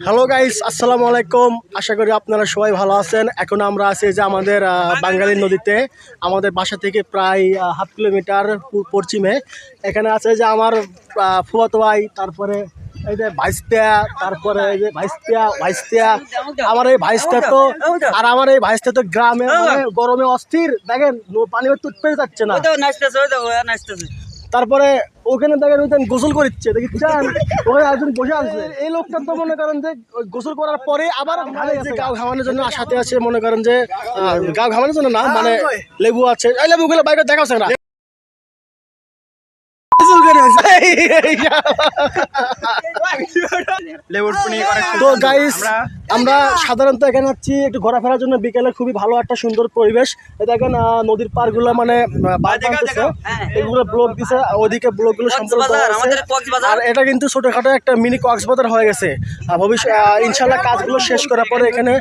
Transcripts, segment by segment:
Hello guys, আসসালামু আলাইকুম। আশা করি আপনারা সবাই ভালো আছেন। এখন আমরা আছি যে আমাদের বাঙালি নদীতে, আমাদের বাসা থেকে প্রায় হাফ কিলোমিটার পশ্চিমে। এখানে আছে যে আমার ফুফাতো ভাই, তারপরে এই যে ভাইস্তা, তারপরে এই যে ভাইস্তা আমার এই ভাইস্তা তো, আর আমার এই ভাইস্তা তো গ্রামে গরমে অস্থির। দেখেন পানি তুটপে যাচ্ছে না। তারপরে ওখানে দেখেন ওইখানে গোসল করছে, দেখছেন ওখানে একজন বসে আছে। এই লোকটা তো মনে করেন যে গোসল করার পরে আবার গাও ঘামানোর জন্য সাথে আছে, মনে করেন যে গাও ঘামানোর জন্য না, মানে লেবু আছে। এই লেবুগুলো বাইরে দেখাচ্ছে না। তো গাইস, আমরা সাধারণত এখানে যাচ্ছি একটু ঘোরাফেরার জন্য বিকেলে। খুবই ভালো একটা সুন্দর পরিবেশ। দেখেন নদীর পাড়গুলো মানে এগুলো ব্লক দিছে, ওইদিকে ব্লকগুলো সম্পূর্ণ। আর এটা কিন্তু ছোটখাটো একটা মিনি কক্সবাজার হয়ে গেছে। ভবিষ্যৎ ইনশাল্লাহ কাজগুলো শেষ করার পরে এখানে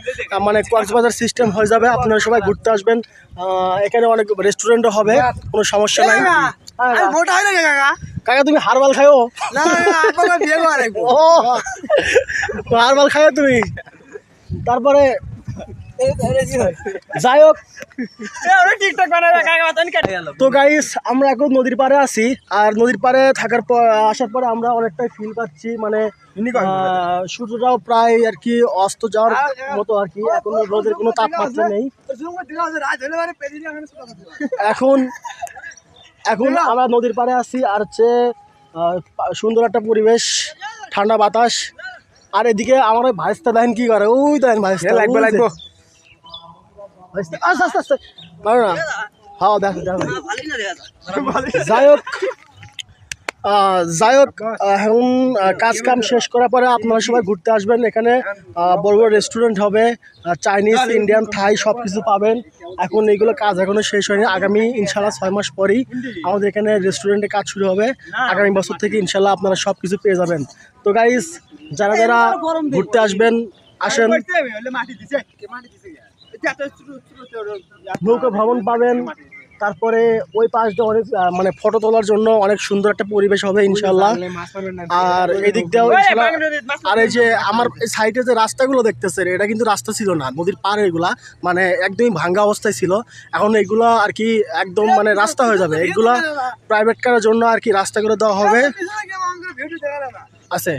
মানে কক্সবাজার সিস্টেম হয়ে যাবে। আপনারা সবাই ঘুরতে আসবেন। এখানে অনেক রেস্টুরেন্টও হবে, কোনো সমস্যা নাই। কাকা তুমি হারবাল খাও? হারবাল খাও তুমি? তারপরে যাই হোক, তো গাইস আমরা এখন নদীর পাড়ে আছি। আর নদীর পাড়ে থাকার পর আসার পরে আমরা অনেকটাই ফিল পাচ্ছি, মানে সূর্যটাও প্রায় আর কি অস্ত যাওয়ার মতো আর কি। এখন রোদের কোনো তাপমাত্রা নেই। এখন আমরা নদীর পাড়ে আছি, আর হচ্ছে সুন্দর একটা পরিবেশ, ঠান্ডা বাতাস। আর এদিকে আমার ওই ভাইস্তা দেখেন কি করে, ওই দেখেন ভাইস্তা লাগবে আস্তে আস্তে আস্তে পারো না। হ্যাঁ দেখ যাই হোক এখন কাজ কাম শেষ করার পরে আপনারা সবাই ঘুরতে আসবেন। এখানে বড় বড় রেস্টুরেন্ট হবে, চাইনিজ, ইন্ডিয়ান, থাই সব কিছু পাবেন। এখন এইগুলো কাজ এখনো শেষ হয়নি। আগামী ইনশাল্লাহ 6 মাস পরেই আমাদের এখানে রেস্টুরেন্টে কাজ শুরু হবে। আগামী বছর থেকে ইনশাল্লাহ আপনারা সব কিছু পেয়ে যাবেন। তো গাইস, যারা যারা ঘুরতে আসবেন আসেন। নৌকা ভ্রমণ পাবেন। তারপরে ওই পাশ দিয়ে অনেক মানে ফটো তোলার জন্য অনেক সুন্দর একটা পরিবেশ হবে ইনশাল্লাহ। আর এদিক দিয়েও আর এই যে আমার সাইডে যে রাস্তাগুলো দেখতেছেন, এটা কিন্তু রাস্তা ছিল না, নদীর পার এগুলা মানে একদমই ভাঙ্গা অবস্থায় ছিল। এখন এগুলা আর কি একদম মানে রাস্তা হয়ে যাবে। এগুলা প্রাইভেট কারের জন্য আর কি রাস্তা করে দেওয়া হবে আছে।